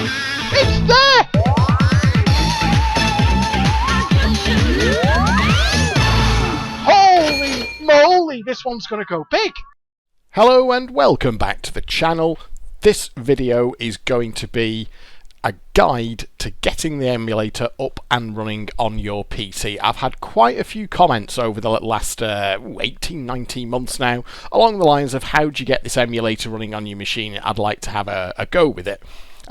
It's there! Holy moly, this one's gonna go big! Hello and welcome back to the channel. This video is going to be a guide to getting the emulator up and running on your PC. I've had quite a few comments over the last 18-19 months now along the lines of how do you get this emulator running on your machine. I'd like to have a go with it.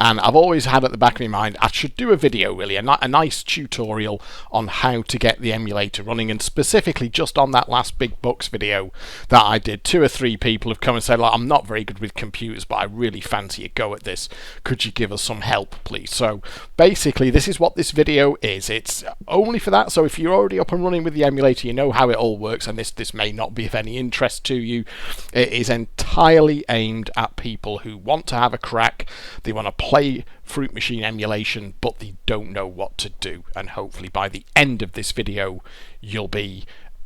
And I've always had at the back of my mind, I should do a video really, a nice tutorial on how to get the emulator running, and specifically just on that last Big Bucks video that I did. 2 or 3 people have come and said, like, I'm not very good with computers, but I really fancy a go at this. Could you give us some help, please? So basically, this is what this video is. It's only for that, so if you're already up and running with the emulator, you know how it all works, and this may not be of any interest to you. It is entirely aimed at people who want to have a crack. They want to play Fruit Machine emulation, but they don't know what to do, and hopefully by the end of this video you'll be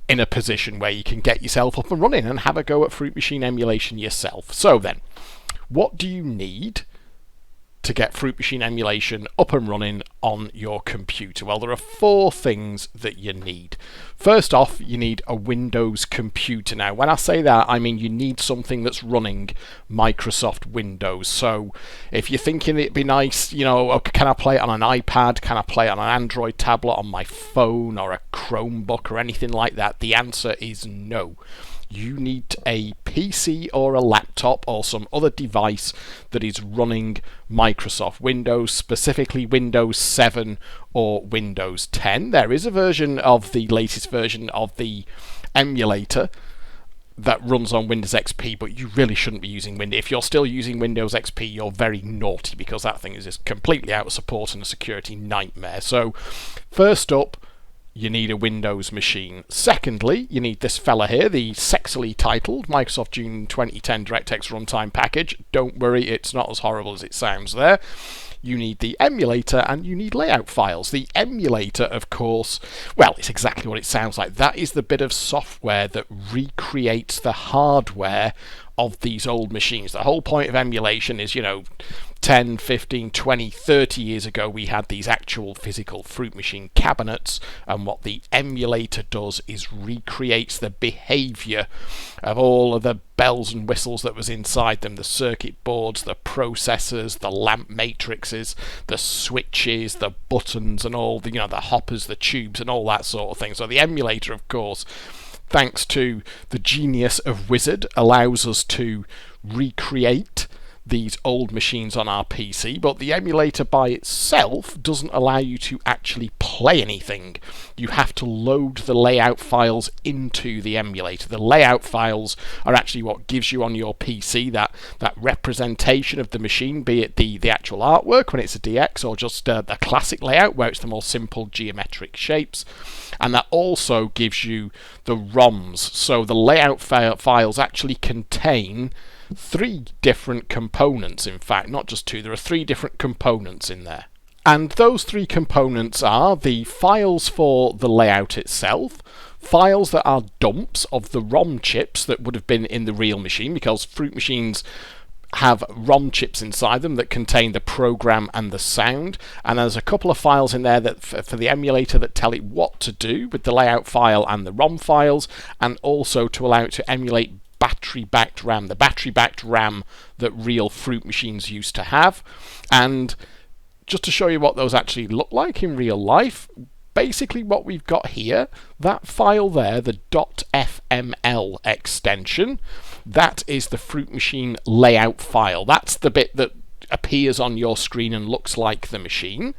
in a position where you can get yourself up and running and have a go at Fruit Machine emulation yourself. So then, what do you need to get Fruit Machine emulation up and running on your computer? Well, there are 4 things that you need. First off, you need a Windows computer. Now, when I say that, I mean you need something that's running Microsoft Windows. So if you're thinking it'd be nice, you know, can I play it on an iPad? Can I play it on an Android tablet, on my phone, or a Chromebook, or anything like that? The answer is no. You need a PC or a laptop or some other device that is running Microsoft Windows, specifically Windows 7 or Windows 10. There is a version of the latest version of the emulator that runs on Windows XP, but you really shouldn't be using Windows. If you're still using Windows XP, you're very naughty, because that thing is just completely out of support and a security nightmare. So, first up, you need a Windows machine. Secondly, you need this fella here, the sexily titled Microsoft June 2010 DirectX Runtime package. Don't worry, it's not as horrible as it sounds there. You need the emulator, and you need layout files. The emulator, of course, well, it's exactly what it sounds like. That is the bit of software that recreates the hardware of these old machines. The whole point of emulation is, you know, 10, 15, 20, 30 years ago we had these actual physical Fruit Machine cabinets, and what the emulator does is recreates the behaviour of all of the bells and whistles that was inside them, the circuit boards, the processors, the lamp matrices, the switches, the buttons, and all the, you know, the hoppers, the tubes, and all that sort of thing. So the emulator, of course, thanks to the genius of Wizard, allows us to recreate these old machines on our PC, but the emulator by itself doesn't allow you to actually play anything. You have to load the layout files into the emulator. The layout files are actually what gives you on your PC that representation of the machine, be it the actual artwork when it's a DX, or just the classic layout where it's the more simple geometric shapes. And that also gives you the ROMs. So the layout files actually contain 3 different components. In fact, not just 2, there are 3 different components in there. And those 3 components are the files for the layout itself, files that are dumps of the ROM chips that would have been in the real machine, because Fruit Machines have ROM chips inside them that contain the program and the sound, and there's a couple of files in there that for the emulator that tell it what to do with the layout file and the ROM files, and also to allow it to emulate battery-backed RAM, the battery-backed RAM that real Fruit Machines used to have. And just to show you what those actually look like in real life, basically what we've got here, that file there, the .fml extension, that is the Fruit Machine layout file. That's the bit that appears on your screen and looks like the machine.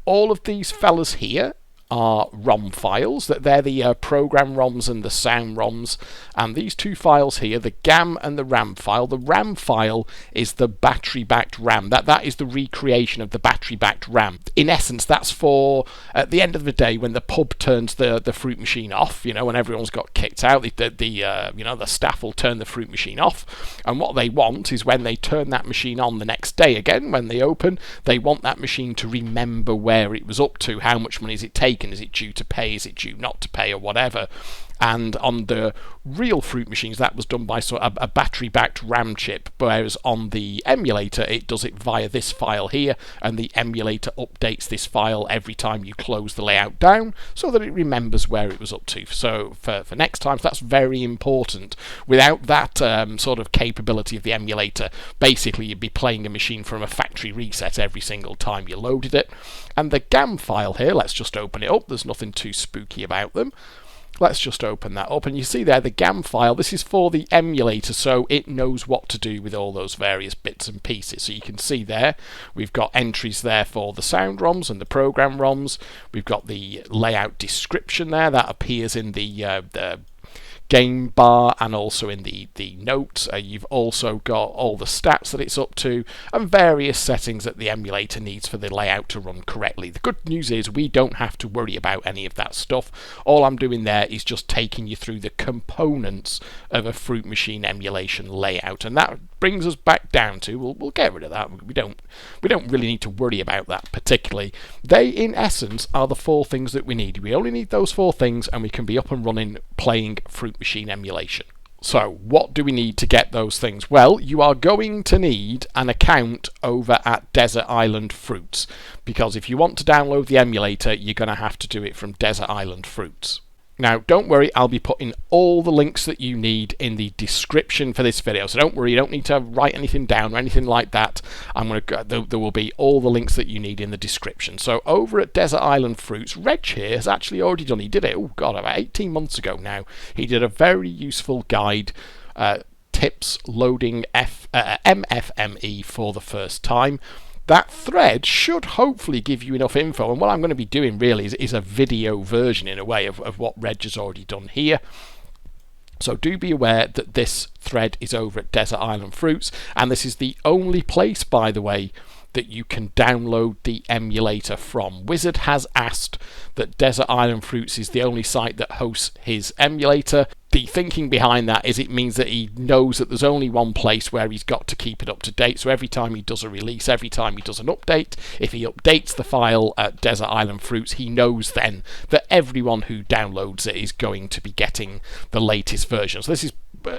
All of these fellas here are ROM files, that they're the program ROMs and the sound ROMs, and these 2 files here, the GAM and the RAM file. The RAM file is the battery-backed RAM. That is the recreation of the battery-backed RAM. In essence, that's for at the end of the day when the pub turns the Fruit Machine off, you know, when everyone's got kicked out, the staff will turn the Fruit Machine off, and what they want is when they turn that machine on the next day again, when they open, they want that machine to remember where it was up to, how much money is it taking, is it due to pay, is it due not to pay, or whatever. And on the real Fruit machines, that was done by sort of a battery-backed RAM chip, whereas on the emulator, it does it via this file here, and the emulator updates this file every time you close the layout down, so that it remembers where it was up to. So for next time, so that's very important. Without that sort of capability of the emulator, basically you'd be playing a machine from a factory reset every single time you loaded it. And the GAM file here, let's just open it up. There's nothing too spooky about them. Let's just open that up, and you see there the GAM file. This is for the emulator, so it knows what to do with all those various bits and pieces. So you can see there we've got entries there for the sound ROMs and the program ROMs. We've got the layout description there that appears in the game bar and also in the notes. You've also got all the stats that it's up to and various settings that the emulator needs for the layout to run correctly. The good news is we don't have to worry about any of that stuff. All I'm doing there is just taking you through the components of a Fruit machine emulation layout, and that brings us back down to, we'll get rid of that. We don't really need to worry about that particularly. They in essence are the 4 things that we need. We only need those 4 things and we can be up and running playing Fruit machine emulation. So what do we need to get those things? Well, you are going to need an account over at Desert Island Fruits, because if you want to download the emulator, you're going to have to do it from Desert Island Fruits. Now, don't worry, I'll be putting all the links that you need in the description for this video. So don't worry, you don't need to write anything down or anything like that. There will be all the links that you need in the description. So over at Desert Island Fruits, Reg here has actually already done. He did it, oh god, about 18 months ago now. He did a very useful guide, tips loading MFME for the first time. That thread should hopefully give you enough info, and what I'm going to be doing really is a video version in a way of what Reg has already done here. So do be aware that this thread is over at Desert Island Fruits, and this is the only place, by the way, that you can download the emulator from. Wizard has asked that Desert Island Fruits is the only site that hosts his emulator. The thinking behind that is it means that he knows that there's only one place where he's got to keep it up to date. So every time he does a release, every time he does an update, if he updates the file at Desert Island Fruits, he knows then that everyone who downloads it is going to be getting the latest version. So this is,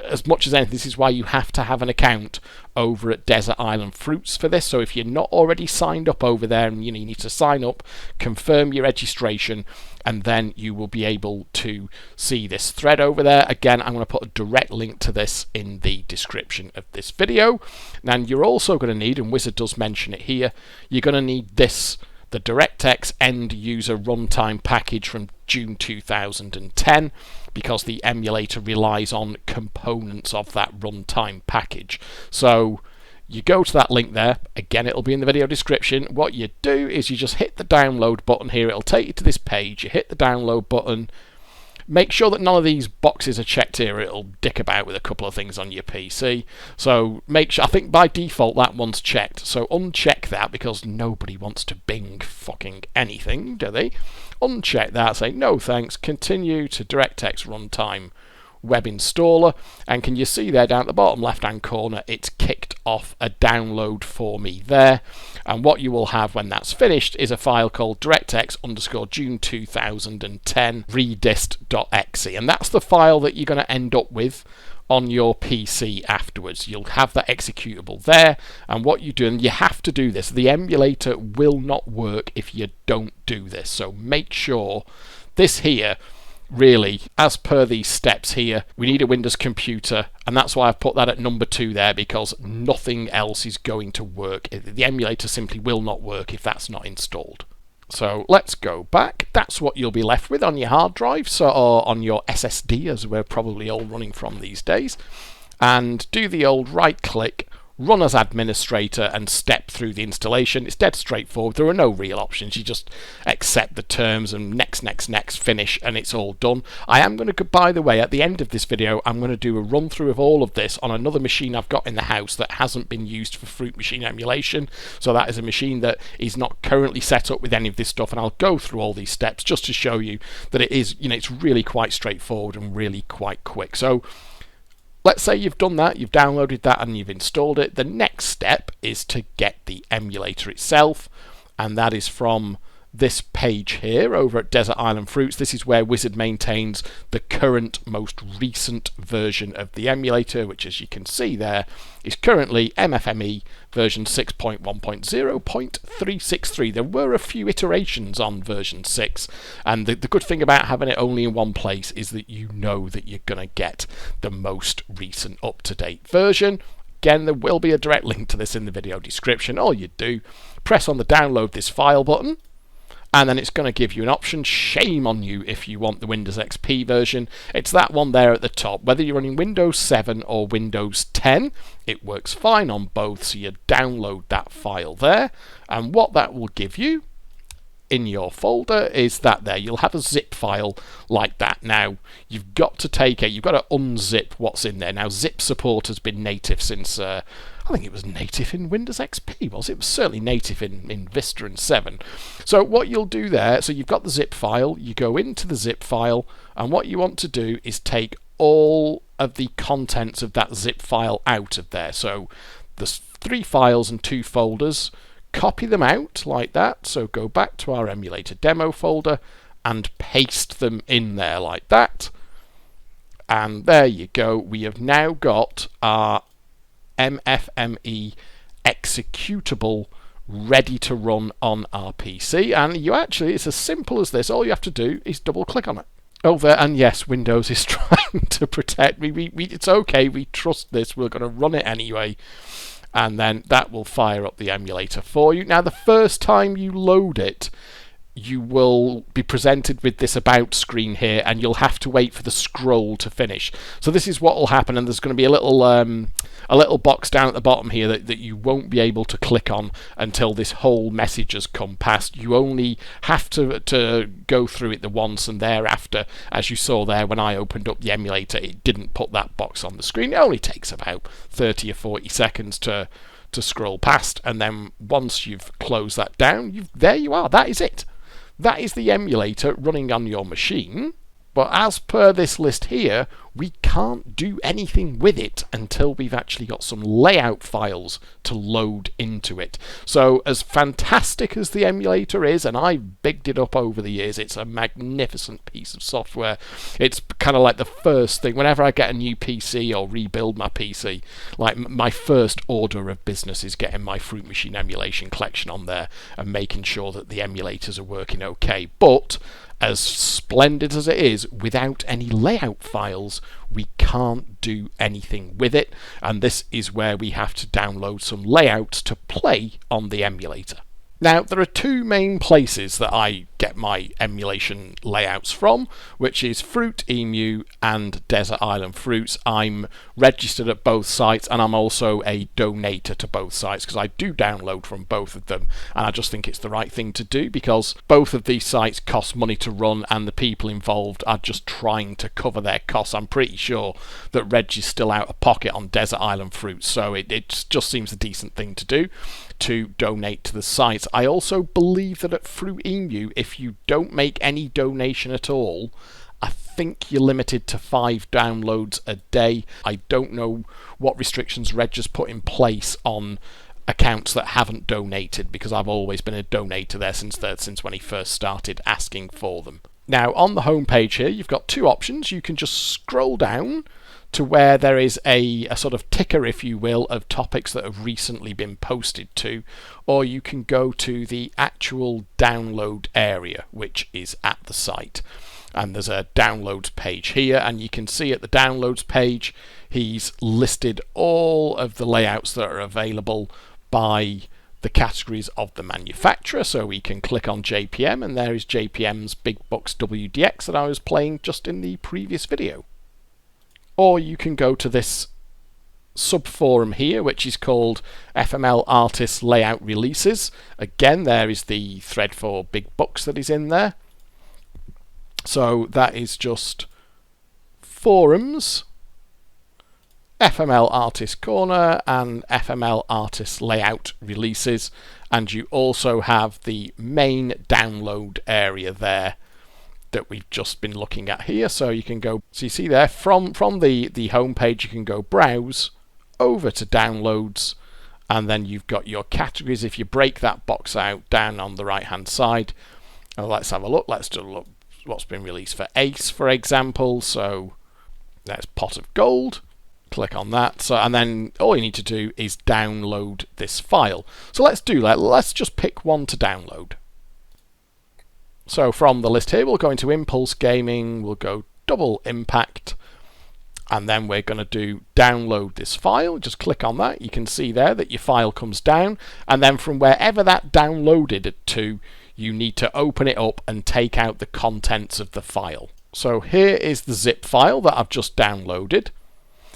as much as anything, this is why you have to have an account over at Desert Island Fruits for this. So if you're not already signed up over there, and you need to sign up, confirm your registration, and then you will be able to see this thread over there. Again, I'm going to put a direct link to this in the description of this video. And you're also going to need, and Wizard does mention it here, you're going to need this, the DirectX End User Runtime package from June 2010, because the emulator relies on components of that runtime package. So you go to that link there, again it'll be in the video description. What you do is you just hit the download button here, it'll take you to this page, you hit the download button, make sure that none of these boxes are checked here, it'll dick about with a couple of things on your PC. So make sure, I think by default that one's checked, so uncheck that because nobody wants to Bing fucking anything, do they? Uncheck that, say no thanks, continue to DirectX Runtime web installer, and can you see there down at the bottom left hand corner it's kicked off a download for me there, and what you will have when that's finished is a file called DirectX_June 2010 redist.exe, and that's the file that you're going to end up with on your PC afterwards. You'll have that executable there, and what you do, and you have to do this, the emulator will not work if you don't do this, so make sure this here, really, as per these steps here, we need a Windows computer, and that's why I've put that at number 2 there, because nothing else is going to work. The emulator simply will not work if that's not installed. So let's go back. That's what you'll be left with on your hard drive, or on your SSD, as we're probably all running from these days. And do the old right click, run as administrator, and step through the installation. It's dead straightforward. There are no real options. You just accept the terms and next, finish, and it's all done. I am going to, by the way, at the end of this video, I'm going to do a run through of all of this on another machine I've got in the house that hasn't been used for Fruit machine emulation. So that is a machine that is not currently set up with any of this stuff, and I'll go through all these steps just to show you that it is, it's really quite straightforward and really quite quick. So let's say you've done that, you've downloaded that and you've installed it. The next step is to get the emulator itself, and that is from this page here over at Desert Island Fruits. This is where Wizard maintains the current, most recent version of the emulator, which, as you can see there, is currently MFME version 6.1.0.363. There were a few iterations on version 6, and the good thing about having it only in one place is that you know that you're going to get the most recent up-to-date version. Again, there will be a direct link to this in the video description. All you do, press on the download this file button, and then it's going to give you an option. Shame on you if you want the Windows XP version. It's that one there at the top. Whether you're running Windows 7 or Windows 10, it works fine on both, so you download that file there, and what that will give you in your folder is that there. You'll have a zip file like that. Now, you've got to unzip what's in there. Now, zip support has been native since I think it was native in Windows XP, was it? It was certainly native in Vista and 7. So what you'll do there, so you've got the zip file, you go into the zip file, and what you want to do is take all of the contents of that zip file out of there. So there's 3 files and 2 folders. Copy them out like that. So go back to our emulator demo folder and paste them in there like that. And there you go. We have now got our MFME executable ready to run on our PC, and it's as simple as this. All you have to do is double click on it. Oh, there, and yes, Windows is trying to protect me. It's okay, we trust this, we're going to run it anyway, and then that will fire up the emulator for you. Now, the first time you load it, you will be presented with this about screen here, and you'll have to wait for the scroll to finish. So this is what will happen, and there's going to be a little box down at the bottom here that you won't be able to click on until this whole message has come past. You only have to go through it the once, and thereafter, as you saw there when I opened up the emulator, it didn't put that box on the screen. It only takes about 30 or 40 seconds to scroll past, and then once you've closed that down, there you are. That is it. That is the emulator running on your machine, but as per this list here, we can't do anything with it until we've actually got some layout files to load into it. So as fantastic as the emulator is, and I've bigged it up over the years, it's a magnificent piece of software. It's kind of like the first thing, whenever I get a new PC or rebuild my PC, like my first order of business is getting my Fruit Machine emulation collection on there and making sure that the emulators are working okay. But as splendid as it is, without any layout files, we can't do anything with it, and this is where we have to download some layouts to play on the emulator. Now, there are 2 main places that I get my emulation layouts from, which is Fruit-Emu and Desert Island Fruits. I'm registered at both sites, and I'm also a donator to both sites because I do download from both of them, and I just think it's the right thing to do because both of these sites cost money to run, and the people involved are just trying to cover their costs. I'm pretty sure that Reg is still out of pocket on Desert Island Fruits, so it just seems a decent thing to do to donate to the sites. I also believe that at Fruit-Emu, if you don't make any donation at all, I think you're limited to 5 downloads a day. I don't know what restrictions Reg has put in place on accounts that haven't donated, because I've always been a donator there since when he first started asking for them. Now, on the home page here, you've got 2 options. You can just scroll down to where there is a sort of ticker, if you will, of topics that have recently been posted to, or you can go to the actual download area, which is at the site. And there's a downloads page here, and you can see at the downloads page, he's listed all of the layouts that are available by the categories of the manufacturer. So we can click on JPM, and there is JPM's Big Bucks WDX that I was playing just in the previous video. Or you can go to this subforum here, which is called FML Artist Layout Releases. Again, there is the thread for Big Bucks that is in there. So that is just forums, FML Artist Corner, and FML Artist Layout Releases. And you also have the main download area there that we've just been looking at here. So you can go, so you see there, from the home page, you can go browse over to downloads, and then you've got your categories. If you break that box out down on the right hand side, Let's have a look. Let's do a look what's been released for Ace, for example. So there's Pot of Gold. Click on that. So, and then all you need to do is download this file. So let's do that. Let's just pick one to download. So from the list here, we'll go into Impulse Gaming. We'll go Double Impact. And then we're going to do download this file. Just click on that. You can see there that your file comes down. And then from wherever that downloaded it to, you need to open it up and take out the contents of the file. So here is the zip file that I've just downloaded.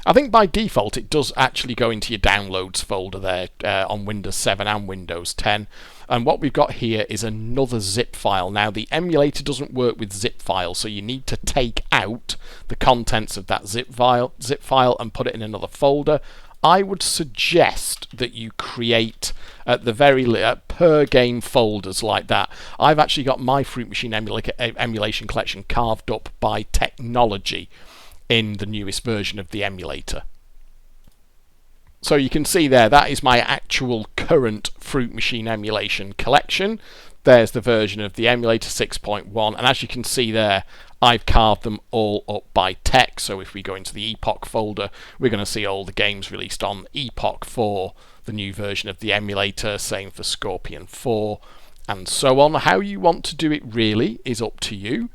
I think by default it does actually go into your downloads folder there on Windows 7 and Windows 10. And what we've got here is another zip file. Now the emulator doesn't work with zip files, so you need to take out the contents of that zip file and put it in another folder. I would suggest that you create at the very per game folders like that. I've actually got my Fruit Machine emulation collection carved up by technology in the newest version of the emulator. So you can see there, that is my actual current Fruit Machine emulation collection. There's the version of the emulator 6.1, and as you can see there, I've carved them all up by tech. So if we go into the Epoch folder, we're going to see all the games released on Epoch 4, the new version of the emulator, same for Scorpion 4, and so on. How you want to do it really is up to you.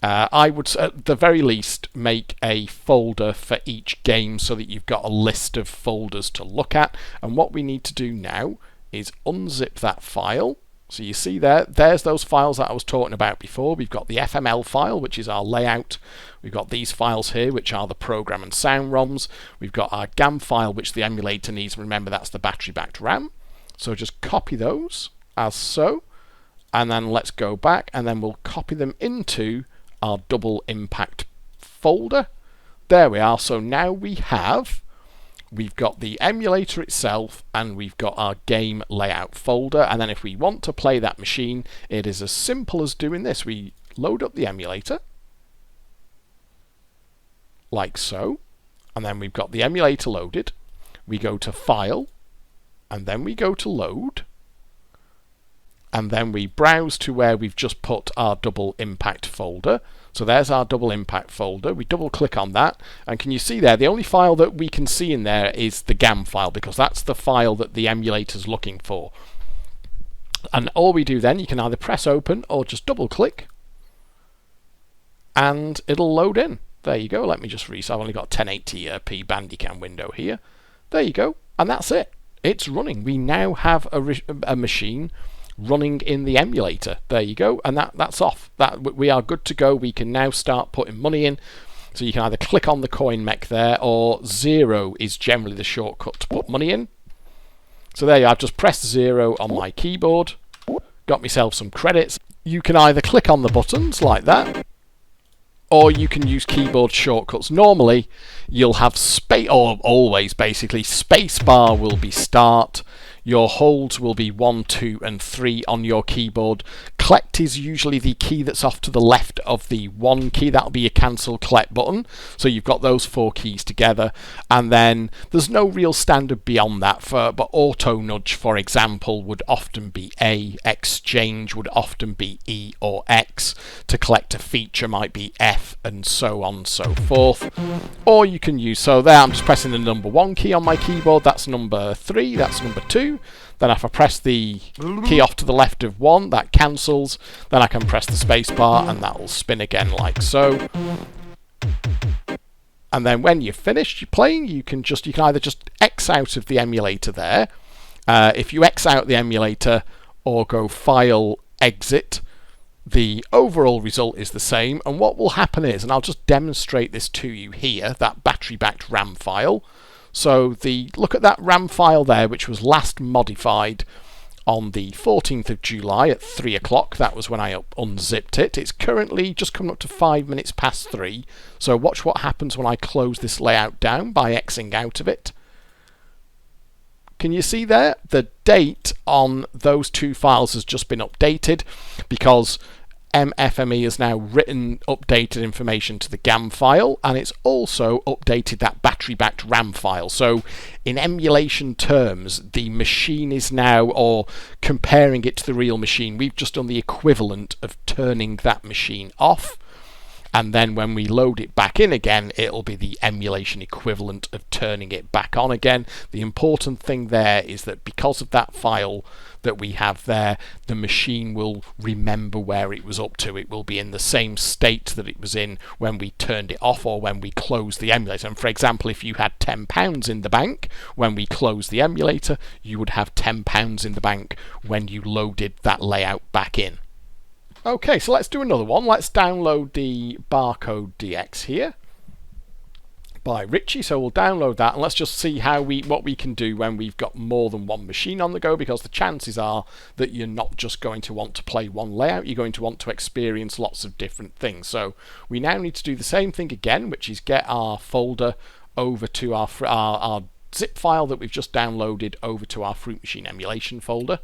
I would, at the very least, make a folder for each game so that you've got a list of folders to look at. And what we need to do now is unzip that file. So you see there's those files that I was talking about before. We've got the FML file, which is our layout. We've got these files here, which are the program and sound ROMs. We've got our GAM file, which the emulator needs. Remember, that's the battery-backed RAM. So just copy those as so. And then let's go back, and then we'll copy them into our Double Impact folder. There we are. So now we've got the emulator itself, and we've got our game layout folder. And then if we want to play that machine, it is as simple as doing this. We load up the emulator like so, and then we've got the emulator loaded. We go to File, and then we go to Load, and then we browse to where we've just put our Double Impact folder. So there's our Double Impact folder. We double click on that, and can you see there, the only file that we can see in there is the GAM file, because that's the file that the emulator's looking for. And all we do then, you can either press open or just double click, and it'll load in. There you go. Let me just reset. I've only got 1080p Bandicam window here. There you go, and that's it. It's running. We now have a machine running in the emulator. There you go, and that's off. We are good to go. We can now start putting money in. So you can either click on the coin mech there, or 0 is generally the shortcut to put money in. So there you are. I've just pressed 0 on my keyboard, got myself some credits. You can either click on the buttons like that, or you can use keyboard shortcuts. Normally you'll have space, or always basically, space bar will be start. Your holds will be 1, 2, and 3 on your keyboard. Collect is usually the key that's off to the left of the 1 key. That'll be your cancel collect button. So you've got those 4 keys together. And then there's no real standard beyond that. But auto nudge, for example, would often be A. Exchange would often be E or X. To collect a feature might be F, and so on and so forth. Or you can use, so there I'm just pressing the number 1 key on my keyboard. That's number 3. That's number 2. Then if I press the key off to the left of 1, that cancels. Then I can press the space bar, and that will spin again like so. And then when you've finished playing, you can either just X out of the emulator there. If you X out the emulator or go File, Exit, the overall result is the same. And what will happen is, and I'll just demonstrate this to you here, that battery-backed RAM file. So look at that RAM file there, which was last modified on the 14th of July at 3 o'clock. That was when I unzipped it. It's currently just coming up to 5 minutes past 3. So watch what happens when I close this layout down by Xing out of it. Can you see there? The date on those 2 files has just been updated, because MFME has now written updated information to the GAM file, and it's also updated that battery-backed RAM file. So in emulation terms, the machine is now, or comparing it to the real machine, we've just done the equivalent of turning that machine off. And then when we load it back in again, it'll be the emulation equivalent of turning it back on again. The important thing there is that because of that file that we have there, the machine will remember where it was up to. It will be in the same state that it was in when we turned it off or when we closed the emulator. And for example, if you had £10 in the bank when we closed the emulator, you would have £10 in the bank when you loaded that layout back in. Okay, so let's do another one. Let's download the Barcode DX here by Richie. So we'll download that, and let's just see what we can do when we've got more than one machine on the go, because the chances are that you're not just going to want to play one layout, you're going to want to experience lots of different things. So we now need to do the same thing again, which is get our folder over to our zip file that we've just downloaded over to our Fruit Machine emulation folder.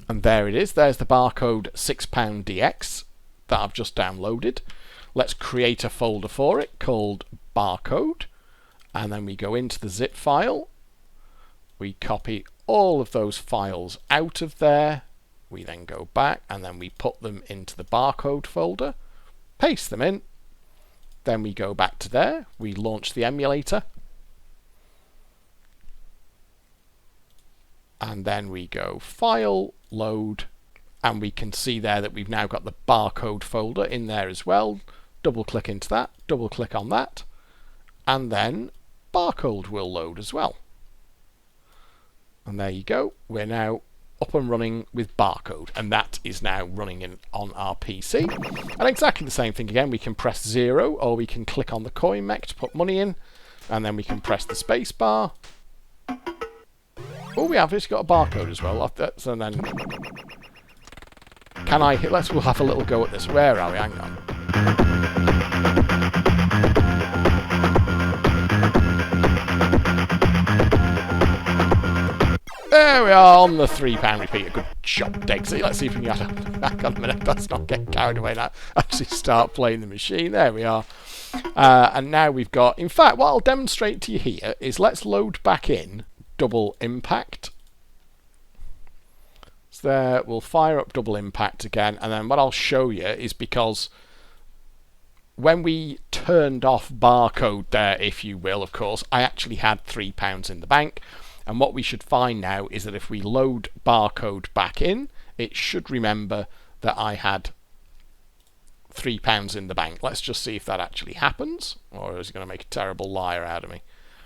And there it is. There's the Barcode £6 DX that I've just downloaded. Let's create a folder for it called Barcode, and then we go into the zip file. We copy all of those files out of there. We then go back and then we put them into the Barcode folder, paste them in. Then we go back to there. We launch the emulator. And then we go File, Load, and we can see there that we've now got the Barcode folder in there as well. Double click into that, double click on that, and then Barcode will load as well. And there you go, we're now up and running with Barcode, and that is now running on our PC. And exactly the same thing again, we can press 0, or we can click on the coin mech to put money in, and then we can press the space bar. Oh, we have, it's got a barcode as well. So then, can I hit? We'll have a little go at this. Where are we? Hang on. There we are on the £3 repeater. Good job, Degsy. Let's see if we can get back on a minute. Let's not get carried away now. Actually start playing the machine. There we are. And now we've got, in fact, what I'll demonstrate to you here is let's load back in double impact. So there, we'll fire up double impact again, and then what I'll show you is, because when we turned off Barcode there, if you will, of course, I actually had £3 in the bank, and what we should find now is that if we load Barcode back in, it should remember that I had £3 in the bank. Let's just see if that actually happens, or is it going to make a terrible liar out of me?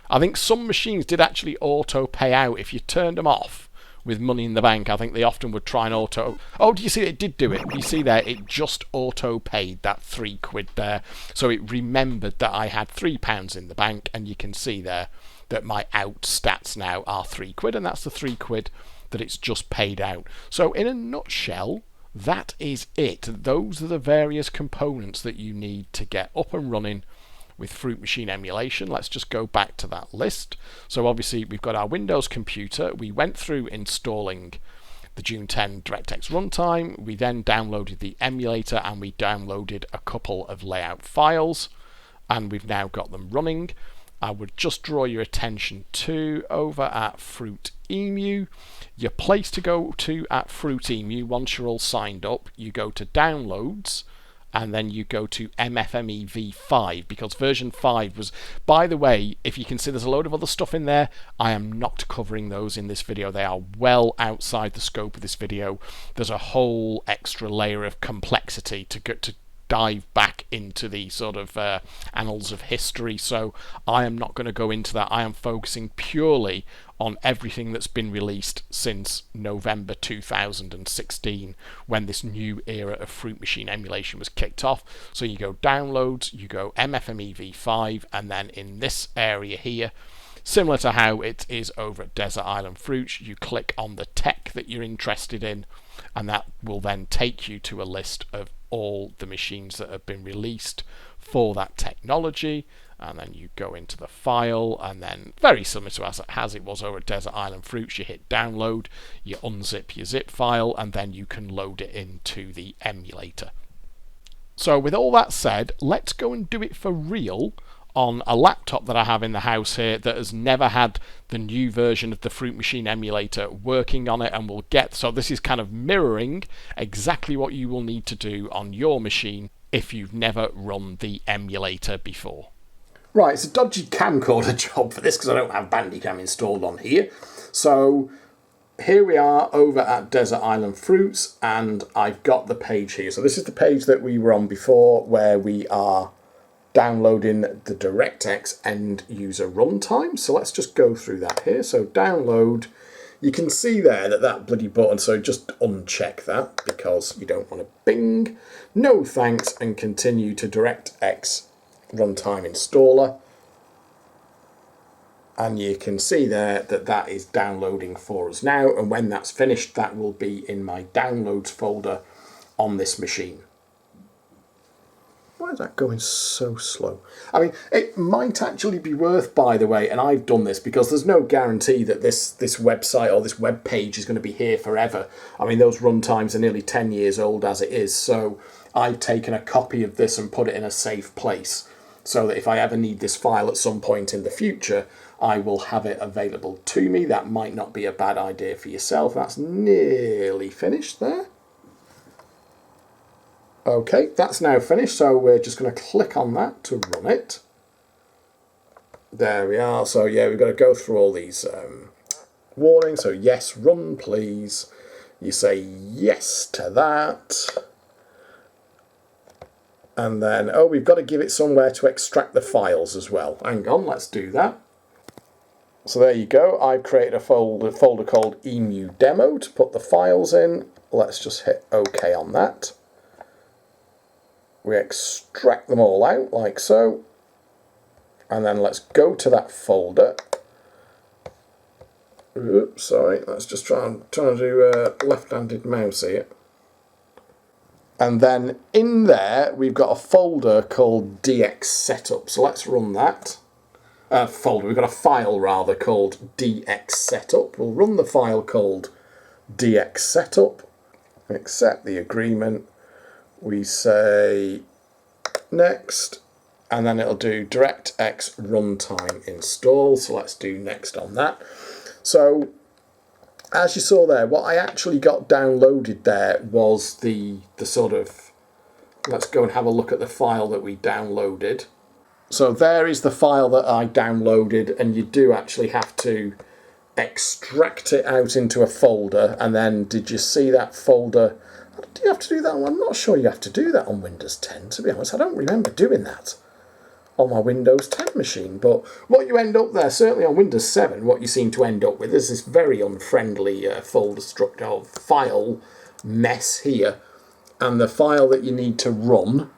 I think some machines did actually auto pay out if you turned them off with money in the bank. I think they often would try and auto. Oh, do you see it did do it? You see there, it just auto paid that £3 there. So it remembered that I had £3 in the bank, and you can see there that my out stats now are £3, and that's the £3 that it's just paid out. So in a nutshell, that is it. Those are the various components that you need to get up and running with Fruit Machine emulation. Let's just go back to that list. So obviously we've got our Windows computer. We went through installing the June 10 DirectX Runtime. We then downloaded the emulator, and we downloaded a couple of layout files, and we've now got them running. I would just draw your attention to over at Fruit-Emu. Your place to go to at Fruit-Emu, once you're all signed up, you go to Downloads, and then you go to MFME v5, because version 5 was, by the way, if you can see there's a load of other stuff in there, I am not covering those in this video. They are well outside the scope of this video. There's a whole extra layer of complexity to dive back into the sort of annals of history, so I am not going to go into that. I am focusing purely on everything that's been released since November 2016, when this new era of Fruit Machine emulation was kicked off. So you go Downloads, you go MFME v5, and then in this area here, similar to how it is over at Desert Island Fruit, you click on the tech that you're interested in, and that will then take you to a list of all the machines that have been released for that technology. and then you go into the file, and then very similar to as it was over at Desert Island Fruits, you hit download, you unzip your zip file, and then you can load it into the emulator. So with all that said, let's go and do it for real on a laptop that I have in the house here that has never had the new version of the Fruit Machine emulator working on it, and will get, so this is kind of mirroring exactly what you will need to do on your machine if you've never run the emulator before. Right, it's a dodgy camcorder job for this because I don't have Bandicam installed on here. So here we are over at Desert Island Fruits, and I've got the page here. So this is the page that we were on before, where we are downloading the DirectX end user runtime. So let's just go through that here. So download, you can see there that bloody button, so just uncheck that because you don't want to bing. No thanks, and continue to DirectX Runtime installer. And you can see there that is downloading for us now, and when that's finished, that will be in my downloads folder on this machine. Why is that going so slow? I mean, it might actually be worth, by the way, and I've done this because there's no guarantee that this website or this web page is going to be here forever. I mean, those runtimes are nearly 10 years old as it is, so I've taken a copy of this and put it in a safe place so that if I ever need this file at some point in the future, I will have it available to me. That might not be a bad idea for yourself. That's nearly finished there. Okay, that's now finished, so we're just going to click on that to run it. There we are. So yeah, we've got to go through all these warnings. So yes, run please. You say yes to that. And then, oh, we've got to give it somewhere to extract the files as well. Hang on, let's do that. So there you go. I've created a folder called Emu Demo to put the files in. Let's just hit OK on that. We extract them all out like so. And then let's go to that folder. Oops, sorry. Let's just try to do a left-handed mouse here. And then in there, we've got a folder called DX Setup. So let's run that. We've got a file rather called DX Setup. We'll run the file called DX Setup. Accept the agreement. We say next, and then it'll do DirectX Runtime install. So let's do next on that. So as you saw there, what I actually got downloaded there was the sort of, let's go and have a look at the file that we downloaded. So there is the file that I downloaded, and you do actually have to extract it out into a folder. And then did you see that folder? Do you have to do that? I'm not sure you have to do that on Windows 10, to be honest. I don't remember doing that on my Windows 10 machine. But what you end up there, certainly on Windows 7, what you seem to end up with is this very unfriendly folder structure, file mess here. And the file that you need to run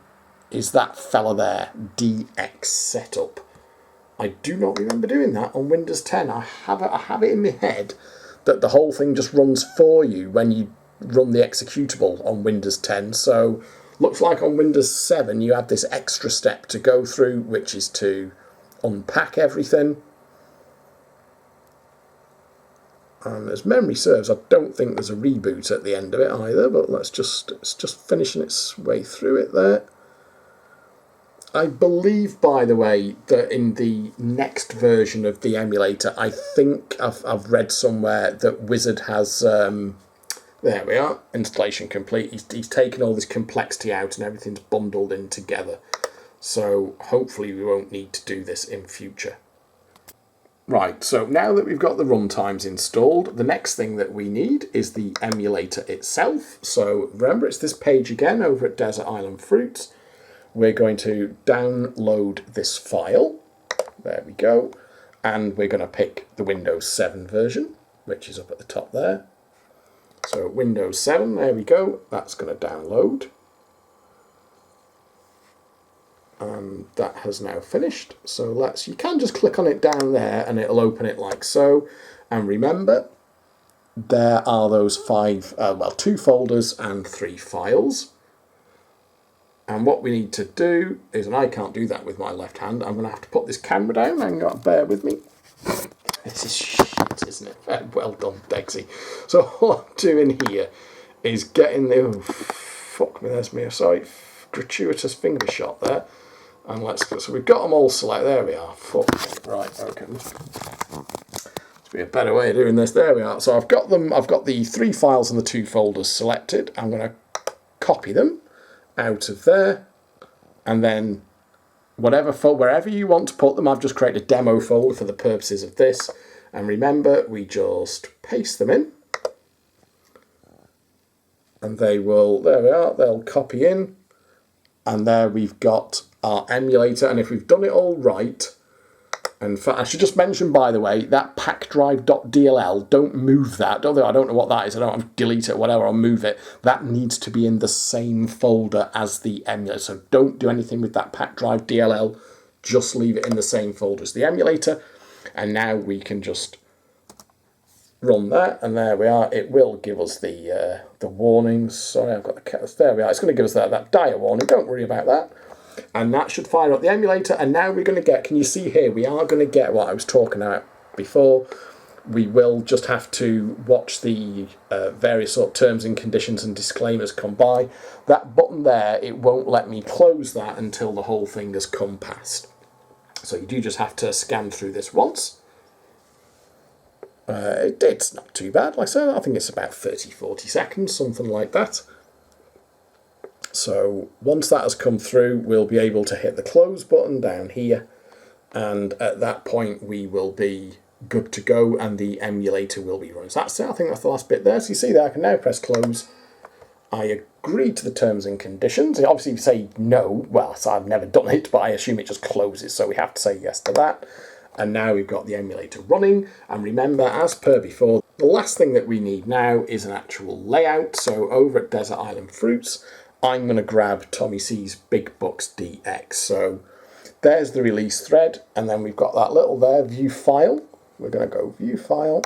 is that fella there, DX Setup. I do not remember doing that on Windows 10. I have it in my head that the whole thing just runs for you when you run the executable on Windows 10. So looks like on Windows 7 you have this extra step to go through, which is to unpack everything. And as memory serves, I don't think there's a reboot at the end of it either, but it's just finishing its way through it there. I believe, by the way, that in the next version of the emulator, I think I've read somewhere that Wizard has, there we are, installation complete. He's taken all this complexity out and everything's bundled in together. So hopefully we won't need to do this in future. Right, so now that we've got the runtimes installed, the next thing that we need is the emulator itself. So remember, it's this page again over at Desert Island Fruits. We're going to download this file. There we go. And we're going to pick the Windows 7 version, which is up at the top there. So Windows 7, there we go. That's going to download. And that has now finished. So you can just click on it down there and it'll open it like so. And remember, there are those two folders and 3 files. And what we need to do is, and I can't do that with my left hand, I'm going to have to put this camera down. Hang on, bear with me. This is shit, isn't it? Very well done, Degsy. So all I'm doing here is getting the... Oh, fuck me, there's me. Sorry, gratuitous finger shot there. And let's go. So we've got them all selected. There we are. Fuck. Right, okay. Must be a better way of doing this. There we are. So I've got them. I've got the 3 files and the 2 folders selected. I'm going to copy them out of there, and then wherever you want to put them, I've just created a demo folder for the purposes of this. And remember, we just paste them in, and they will, there we are, they'll copy in, and there we've got our emulator. And if we've done it all right, and I should just mention, by the way, that packdrive.dll, don't move that. I don't know what that is. I don't have to delete it, whatever, or move it. That needs to be in the same folder as the emulator. So don't do anything with that packdrive.dll. Just leave it in the same folder as the emulator. And now we can just run that. And there we are. It will give us the warnings. Sorry, I've got the cat. There we are. It's going to give us that dire warning. Don't worry about that. And that should fire up the emulator. And now we're going to get, can you see here, we are going to get what I was talking about before. We will just have to watch the various sort of terms and conditions and disclaimers come by. That button there, it won't let me close that until the whole thing has come past. So you do just have to scan through this once. It's not too bad. Like I said, I think it's about 30-40 seconds, something like that. So once that has come through, we'll be able to hit the close button down here, and at that point we will be good to go and the emulator will be running. So that's it. I think that's the last bit there. So you see there, I can now press close. I agree to the terms and conditions. Obviously, if you say no, well, so I've never done it, but I assume it just closes, so we have to say yes to that. And now we've got the emulator running. And remember, as per before, the last thing that we need now is an actual layout. So over at Desert Island Fruits, I'm going to grab Tommy C's Big Bucks DX. So there's the release thread, and then we've got that little there, view file. We're going to go view file,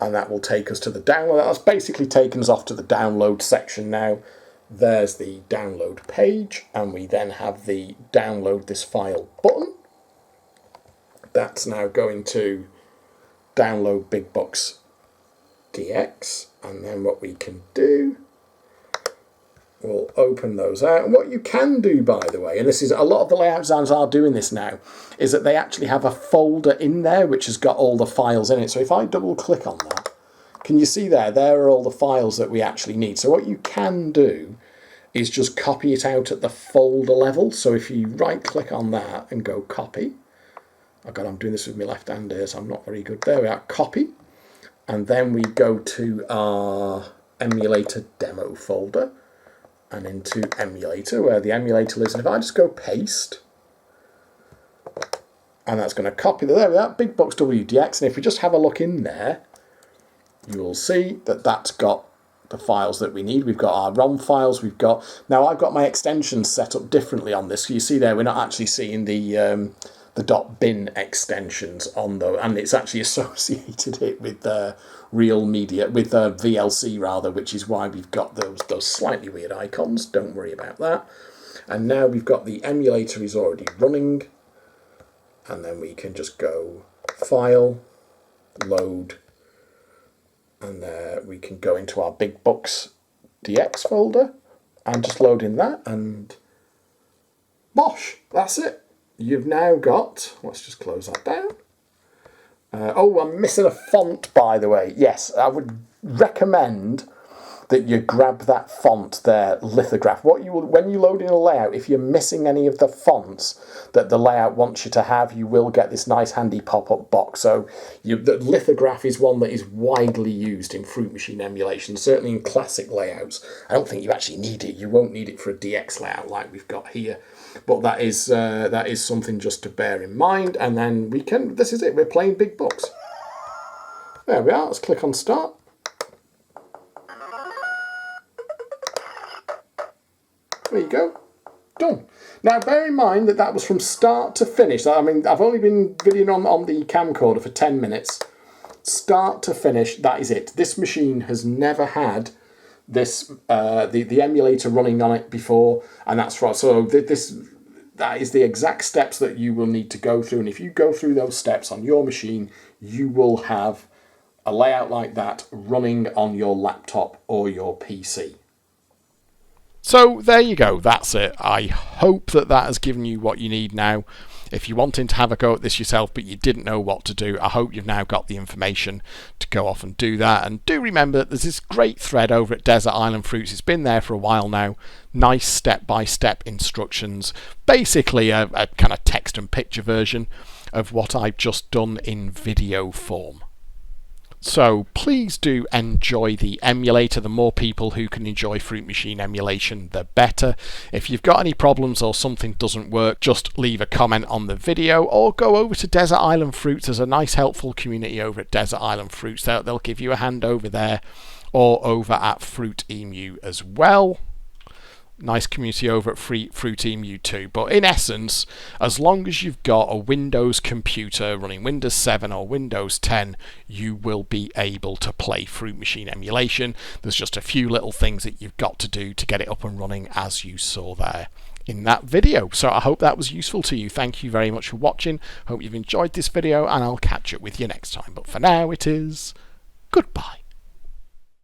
and that will take us to the download. That's basically taken us off to the download section now. There's the download page, and we then have the download this file button. That's now going to download Big Bucks DX, and then what we can do, we'll open those out. And what you can do, by the way, and this is a lot of the layout designers are doing this now, is that they actually have a folder in there which has got all the files in it. So if I double click on that, can you see there? There are all the files that we actually need. So what you can do is just copy it out at the folder level. So if you right click on that and go copy, oh God, I'm doing this with my left hand here, so I'm not very good. There we are, copy. And then we go to our emulator demo folder, and into emulator, where the emulator lives. And if I just go paste, and that's going to copy there we are, Big Bucks WDX. And if we just have a look in there, you will see that that's got the files that we need. We've got our ROM files. We've got, now I've got my extensions set up differently on this. So you see there, we're not actually seeing the .bin extensions on though, and it's actually associated it with real media, with VLC rather, which is why we've got those slightly weird icons. Don't worry about that. And now we've got the emulator is already running, and then we can just go file, load, and there we can go into our Big Bucks DX folder and just load in that, and bosh, that's it. You've now got, let's just close that down. Oh, I'm missing a font, by the way. Yes, I would recommend that you grab that font there, lithograph. What you will, when you load in a layout, if you're missing any of the fonts that the layout wants you to have, you will get this nice handy pop-up box. So the lithograph is one that is widely used in Fruit Machine emulation, certainly in classic layouts. I don't think you actually need it. You won't need it for a DX layout like we've got here. But that is something just to bear in mind. And then we can, this is it, we're playing Big Bucks. There we are, let's click on start. There you go, done. Now bear in mind that that was from start to finish. I mean, I've only been videoing on the camcorder for 10 minutes. Start to finish, that is it. This machine has never had this the emulator running on it before, and that's right. So that is the exact steps that you will need to go through, and if you go through those steps on your machine, you will have a layout like that running on your laptop or your PC. So there you go, that's it. I hope that has given you what you need now. If you're wanting to have a go at this yourself but you didn't know what to do, I hope you've now got the information to go off and do that. And do remember that there's this great thread over at Desert Island Fruits. It's been there for a while now. Nice step-by-step instructions. Basically a kind of text and picture version of what I've just done in video form. So please do enjoy the emulator. The more people who can enjoy Fruit Machine emulation, the better. If you've got any problems or something doesn't work, just leave a comment on the video or go over to Desert Island Fruits. There's a nice helpful community over at Desert Island Fruits. They'll give you a hand over there, or over at Fruit-Emu as well. Nice community over at Fruit-Emu too. But in essence, as long as you've got a Windows computer running Windows 7 or Windows 10, you will be able to play Fruit Machine emulation. There's just a few little things that you've got to do to get it up and running, as you saw there in that video. So I hope that was useful to you. Thank you very much for watching. Hope you've enjoyed this video, and I'll catch up with you next time. But for now, it is goodbye.